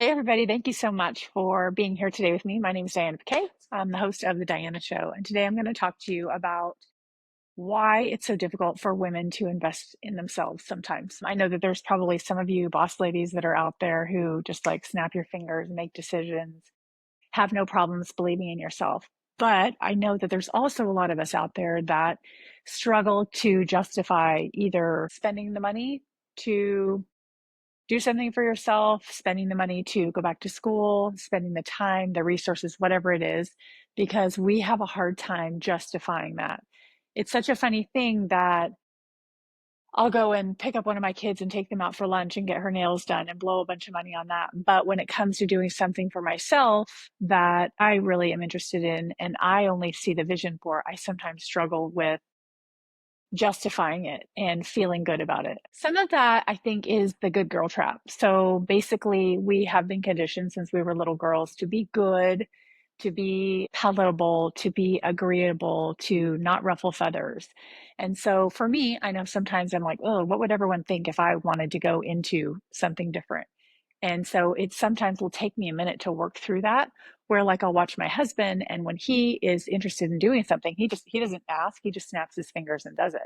Hey, everybody. Thank you so much for being here today with me. My name is Diana Paquet. I'm the host of The Diana Show. And today I'm going to talk to you about why it's so difficult for women to invest in themselves sometimes. I know that there's probably some of you boss ladies that are out there who just like snap your fingers, make decisions, have no problems believing in yourself. But I know that there's also a lot of us out there that struggle to justify either spending the money to do something for yourself, spending the money to go back to school, spending the time, the resources, whatever it is, because we have a hard time justifying that. It's such a funny thing that I'll go and pick up one of my kids and take them out for lunch and get her nails done and blow a bunch of money on that. But when it comes to doing something for myself that I really am interested in and I only see the vision for, I sometimes struggle with justifying it and feeling good about it. Some of that I think is the good girl trap. So basically, we have been conditioned since we were little girls to be good, to be palatable, to be agreeable, to not ruffle feathers. And so for me, I know sometimes I'm like, oh, what would everyone think if I wanted to go into something different? And so it sometimes will take me a minute to work through that. Where like I'll watch my husband, and when he is interested in doing something, he doesn't ask, he just snaps his fingers and does it.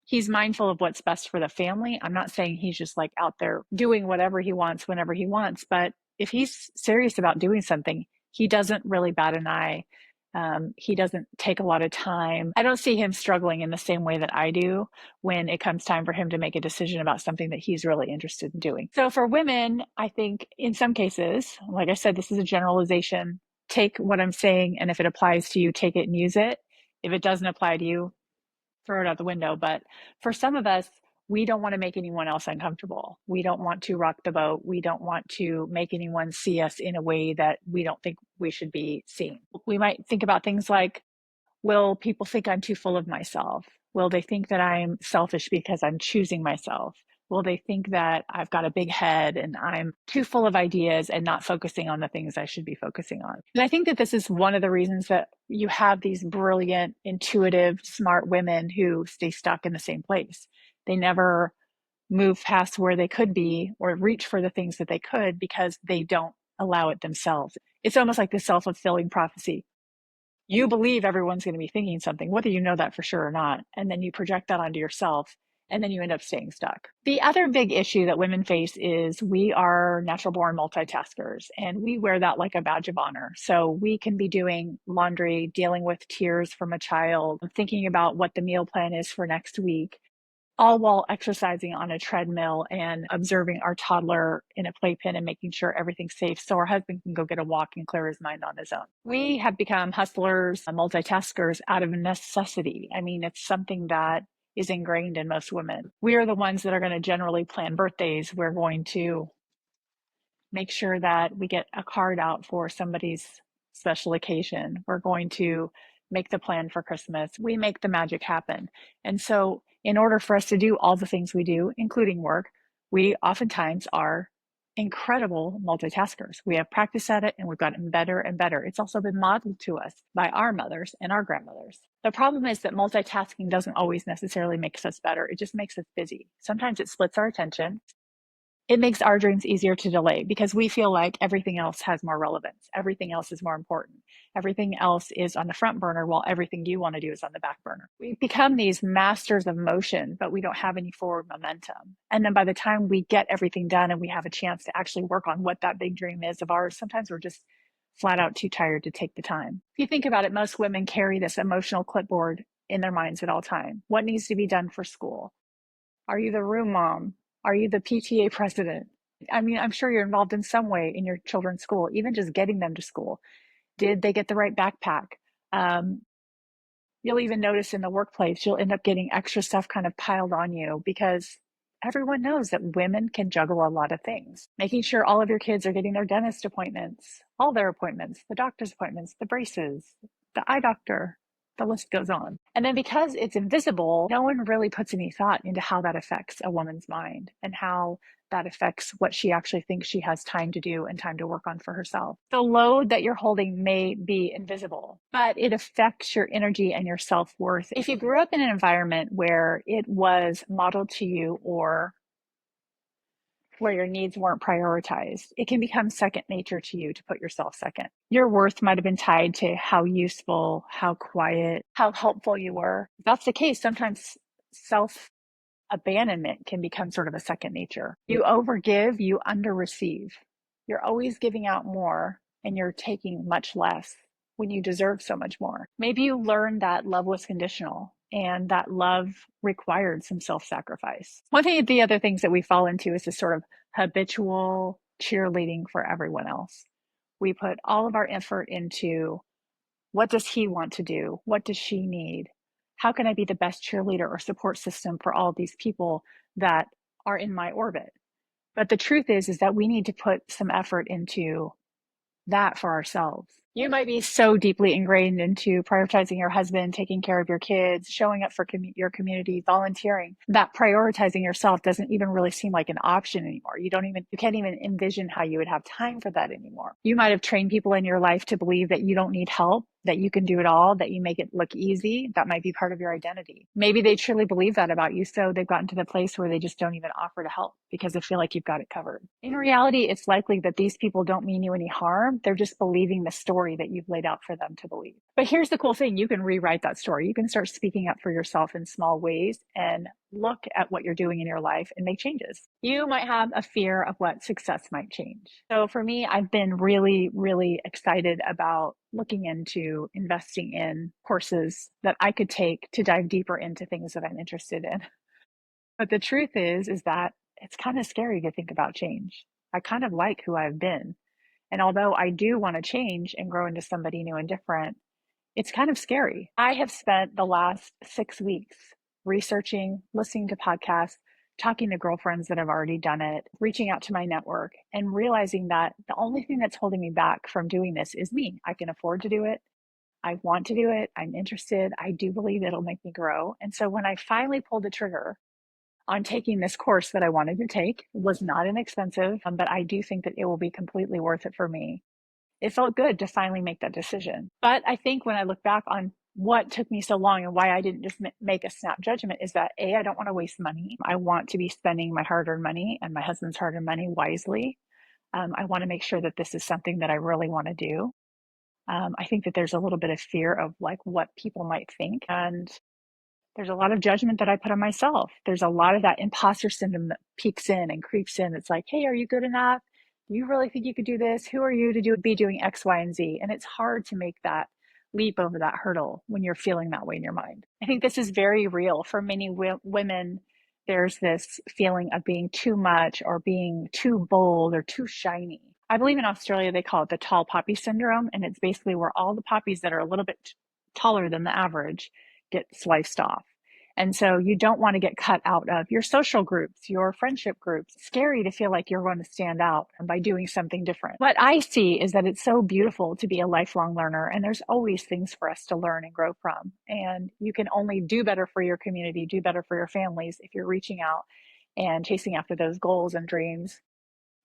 He's mindful of what's best for the family. I'm not saying he's just like out there doing whatever he wants whenever he wants, but if he's serious about doing something, he doesn't really bat an eye. He doesn't take a lot of time. I don't see him struggling in the same way that I do when it comes time for him to make a decision about something that he's really interested in doing. So for women, I think in some cases, like I said, this is a generalization. Take what I'm saying, and if it applies to you, take it and use it. If it doesn't apply to you, throw it out the window. But for some of us, we don't want to make anyone else uncomfortable. We don't want to rock the boat. We don't want to make anyone see us in a way that we don't think we should be seen. We might think about things like, will people think I'm too full of myself? Will they think that I'm selfish because I'm choosing myself? Will they think that I've got a big head and I'm too full of ideas and not focusing on the things I should be focusing on? And I think that this is one of the reasons that you have these brilliant, intuitive, smart women who stay stuck in the same place. They never move past where they could be or reach for the things that they could because they don't allow it themselves. It's almost like the self-fulfilling prophecy. You believe everyone's going to be thinking something, whether you know that for sure or not. And then you project that onto yourself, and then you end up staying stuck. The other big issue that women face is we are natural born multitaskers, and we wear that like a badge of honor. So we can be doing laundry, dealing with tears from a child, thinking about what the meal plan is for next week, all while exercising on a treadmill and observing our toddler in a playpen and making sure everything's safe so our husband can go get a walk and clear his mind on his own. We have become hustlers, multitaskers out of necessity. I mean, it's something that is ingrained in most women. We are the ones that are going to generally plan birthdays. We're going to make sure that we get a card out for somebody's special occasion. We're going to make the plan for Christmas. We make the magic happen. And so, in order for us to do all the things we do, including work, we oftentimes are incredible multitaskers. We have practiced at it and we've gotten better and better. It's also been modeled to us by our mothers and our grandmothers. The problem is that multitasking doesn't always necessarily make us better. It just makes us busy. Sometimes it splits our attention. It makes our dreams easier to delay because we feel like everything else has more relevance. Everything else is more important. Everything else is on the front burner while everything you want to do is on the back burner. We become these masters of motion, but we don't have any forward momentum. And then by the time we get everything done and we have a chance to actually work on what that big dream is of ours, sometimes we're just flat out too tired to take the time. If you think about it, most women carry this emotional clipboard in their minds at all time. What needs to be done for school? Are you the room mom? Are you the PTA president? I mean, I'm sure you're involved in some way in your children's school, even just getting them to school. Did they get the right backpack? Um, you'll even notice in the workplace, you'll end up getting extra stuff kind of piled on you because everyone knows that women can juggle a lot of things. Making sure all of your kids are getting their dentist appointments, all their appointments, the doctor's appointments, the braces, the eye doctor, the list goes on. And then because it's invisible, no one really puts any thought into how that affects a woman's mind and how that affects what she actually thinks she has time to do and time to work on for herself. The load that you're holding may be invisible, but it affects your energy and your self-worth. If you grew up in an environment where it was modeled to you or where your needs weren't prioritized, it can become second nature to you to put yourself second. Your worth might have been tied to how useful, how quiet, how helpful you were. If that's the case, sometimes self abandonment can become sort of a second nature. You overgive, you underreceive. You're always giving out more and you're taking much less when you deserve so much more. Maybe you learned that love was conditional and that love required some self-sacrifice. One thing, the other things that we fall into is this sort of habitual cheerleading for everyone else. We put all of our effort into what does he want to do? What does she need? How can I be the best cheerleader or support system for all of these people that are in my orbit? But the truth is that we need to put some effort into that for ourselves. You might be so deeply ingrained into prioritizing your husband, taking care of your kids, showing up for your community, volunteering, that prioritizing yourself doesn't even really seem like an option anymore. You can't even envision how you would have time for that anymore. You might have trained people in your life to believe that you don't need help, that you can do it all, that you make it look easy. That might be part of your identity. Maybe they truly believe that about you, so they've gotten to the place where they just don't even offer to help because they feel like you've got it covered. In reality, it's likely that these people don't mean you any harm. They're just believing the story that you've laid out for them to believe. But here's the cool thing. You can rewrite that story. You can start speaking up for yourself in small ways and look at what you're doing in your life and make changes. You might have a fear of what success might change. So for me, I've been really, really excited about looking into investing in courses that I could take to dive deeper into things that I'm interested in. But the truth is that it's kind of scary to think about change. I kind of like who I've been. And although I do want to change and grow into somebody new and different, it's kind of scary. I have spent the last 6 weeks researching, listening to podcasts, talking to girlfriends that have already done it, reaching out to my network, and realizing that the only thing that's holding me back from doing this is me. I can afford to do it. I want to do it. I'm interested. I do believe it'll make me grow. And so when I finally pulled the trigger on taking this course that I wanted to take, it was not inexpensive, but I do think that it will be completely worth it for me. It felt good to finally make that decision. But I think when I look back on what took me so long and why I didn't just make a snap judgment is that A, I don't want to waste money. I want to be spending my hard-earned money and my husband's hard-earned money wisely. I want to make sure that this is something that I really want to do. I think that there's a little bit of fear of like what people might think. And there's a lot of judgment that I put on myself. There's a lot of that imposter syndrome that peeks in and creeps in. It's like, hey, are you good enough? Do you really think you could do this? Who are you to be doing X, Y, and Z? And it's hard to make that leap over that hurdle when you're feeling that way in your mind. I think this is very real for many women. There's this feeling of being too much or being too bold or too shiny. I believe in Australia, they call it the tall poppy syndrome. And it's basically where all the poppies that are a little bit taller than the average get sliced off. And so you don't want to get cut out of your social groups, your friendship groups. It's scary to feel like you're going to stand out by doing something different. What I see is that it's so beautiful to be a lifelong learner, and there's always things for us to learn and grow from. And you can only do better for your community, do better for your families if you're reaching out and chasing after those goals and dreams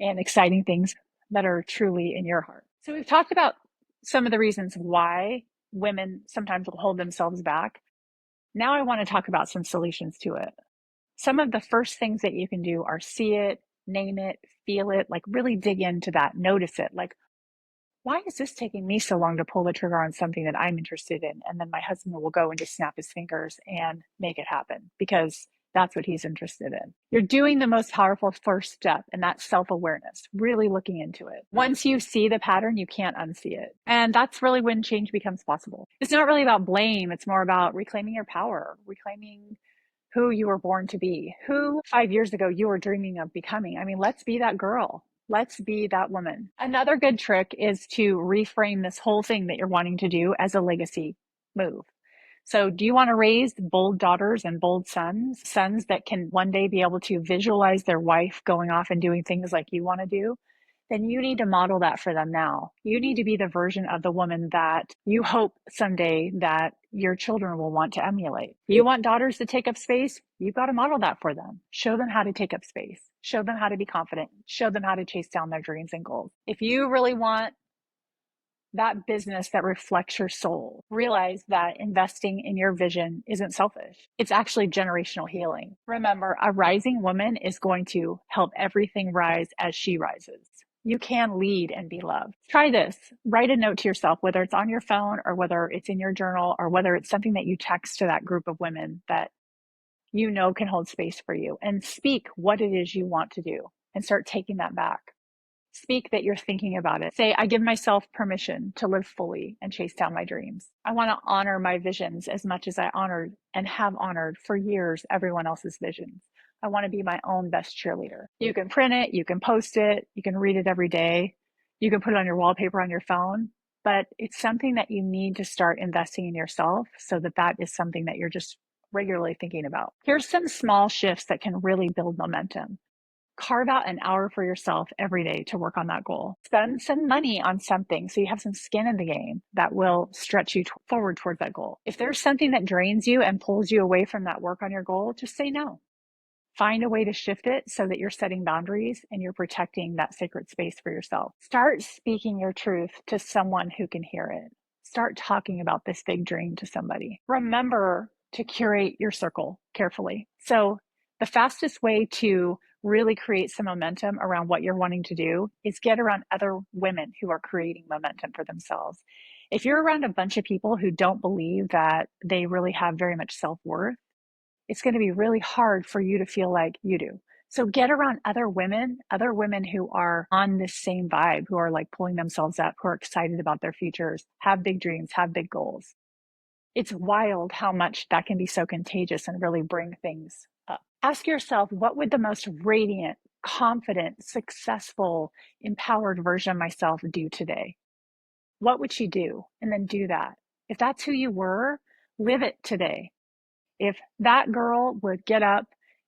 and exciting things that are truly in your heart. So we've talked about some of the reasons why women sometimes will hold themselves back. Now I want to talk about some solutions to it. Some of the first things that you can do are see it, name it, feel it, like really dig into that, notice it. Like, why is this taking me so long to pull the trigger on something that I'm interested in? And then my husband will go and just snap his fingers and make it happen because that's what he's interested in. You're doing the most powerful first step, and that's self-awareness, really looking into it. Once you see the pattern, you can't unsee it. And that's really when change becomes possible. It's not really about blame. It's more about reclaiming your power, reclaiming who you were born to be, who 5 years ago you were dreaming of becoming. I mean, let's be that girl. Let's be that woman. Another good trick is to reframe this whole thing that you're wanting to do as a legacy move. So do you want to raise bold daughters and bold sons that can one day be able to visualize their wife going off and doing things like you want to do? Then you need to model that for them now. You need to be the version of the woman that you hope someday that your children will want to emulate. You want daughters to take up space? You've got to model that for them. Show them how to take up space. Show them how to be confident. Show them how to chase down their dreams and goals. If you really want that business that reflects your soul. Realize that investing in your vision isn't selfish. It's actually generational healing. Remember, a rising woman is going to help everything rise as she rises. You can lead and be loved. Try this. Write a note to yourself, whether it's on your phone or whether it's in your journal or whether it's something that you text to that group of women that you know can hold space for you, and speak what it is you want to do and start taking that back. Speak that you're thinking about it. Say, I give myself permission to live fully and chase down my dreams. I want to honor my visions as much as I honored and have honored for years everyone else's visions. I want to be my own best cheerleader. You can print it, you can post it, you can read it every day, you can put it on your wallpaper on your phone, but it's something that you need to start investing in yourself so that that is something that you're just regularly thinking about. Here's some small shifts that can really build momentum. Carve out an hour for yourself every day to work on that goal. Spend some money on something so you have some skin in the game that will stretch you forward towards that goal. If there's something that drains you and pulls you away from that work on your goal, just say no. Find a way to shift it so that you're setting boundaries and you're protecting that sacred space for yourself. Start speaking your truth to someone who can hear it. Start talking about this big dream to somebody. Remember to curate your circle carefully. So the fastest way to really create some momentum around what you're wanting to do is get around other women who are creating momentum for themselves. If you're around a bunch of people who don't believe that they really have very much self-worth, it's going to be really hard for you to feel like you do. So get around other women who are on this same vibe, who are like pulling themselves up, who are excited about their futures, have big dreams, have big goals. It's wild how much that can be so contagious and really bring things up. Ask yourself, what would the most radiant, confident, successful, empowered version of myself do today? What would she do? And then do that. If that's who you were, live it today. If that girl would get up,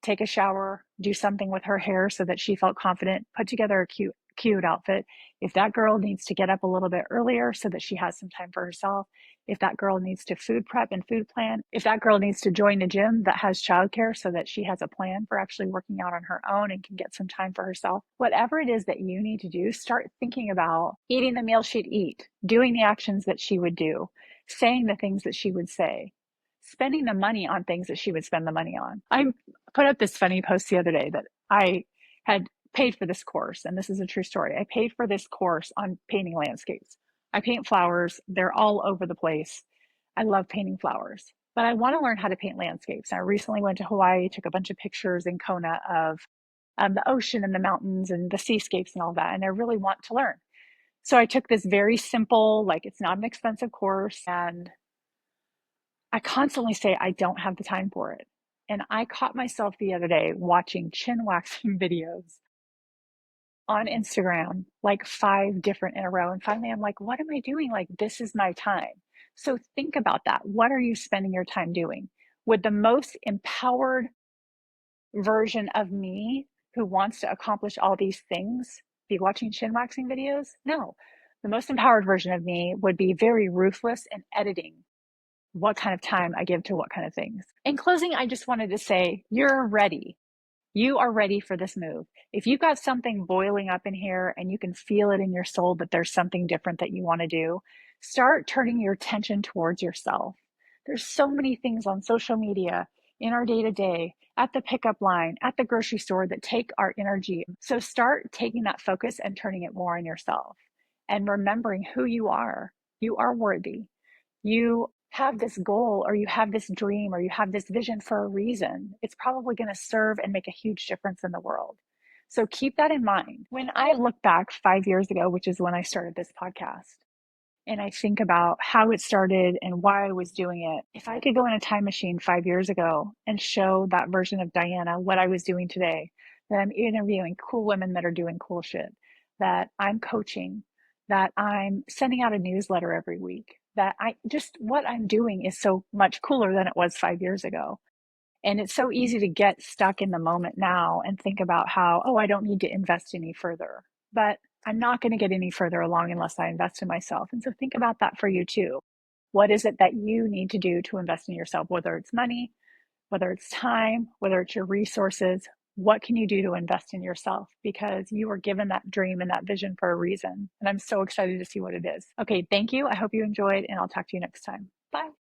take a shower, do something with her hair so that she felt confident, put together a cute outfit. If that girl needs to get up a little bit earlier so that she has some time for herself, if that girl needs to food prep and food plan, if that girl needs to join a gym that has childcare so that she has a plan for actually working out on her own and can get some time for herself, whatever it is that you need to do, start thinking about eating the meal she'd eat, doing the actions that she would do, saying the things that she would say, spending the money on things that she would spend the money on. I put up this funny post the other day that I had paid for this course, and this is a true story. I paid for this course on painting landscapes. I paint flowers, they're all over the place. I love painting flowers, but I want to learn how to paint landscapes. I recently went to Hawaii, took a bunch of pictures in Kona of the ocean and the mountains and the seascapes and all that, and I really want to learn. So I took this very simple, like it's not an expensive course, and I constantly say I don't have the time for it. And I caught myself the other day watching chin waxing videos on Instagram, like 5 different in a row. And finally, I'm like, what am I doing? Like, this is my time. So think about that. What are you spending your time doing? Would the most empowered version of me who wants to accomplish all these things be watching chin waxing videos? No. The most empowered version of me would be very ruthless in editing what kind of time I give to what kind of things. In closing, I just wanted to say, you're ready. You are ready for this move. If you've got something boiling up in here and you can feel it in your soul that there's something different that you want to do, start turning your attention towards yourself. There's so many things on social media, in our day to day, at the pickup line, at the grocery store that take our energy. So start taking that focus and turning it more on yourself and remembering who you are. You are worthy. You have this goal or you have this dream or you have this vision for a reason. It's probably going to serve and make a huge difference in the world. So keep that in mind. When I look back 5 years ago, which is when I started this podcast, and I think about how it started and why I was doing it, if I could go in a time machine 5 years ago and show that version of Diana what I was doing today, that I'm interviewing cool women that are doing cool shit, that I'm coaching, that I'm sending out a newsletter every week, that I just what I'm doing is so much cooler than it was 5 years ago. And it's so easy to get stuck in the moment now and think about how, oh, I don't need to invest any further. But I'm not going to get any further along unless I invest in myself. And so think about that for you too. What is it that you need to do to invest in yourself, whether it's money, whether it's time, whether it's your resources, What can you do to invest in yourself? Because you were given that dream and that vision for a reason. And I'm so excited to see what it is. Okay, thank you. I hope you enjoyed, and I'll talk to you next time. Bye.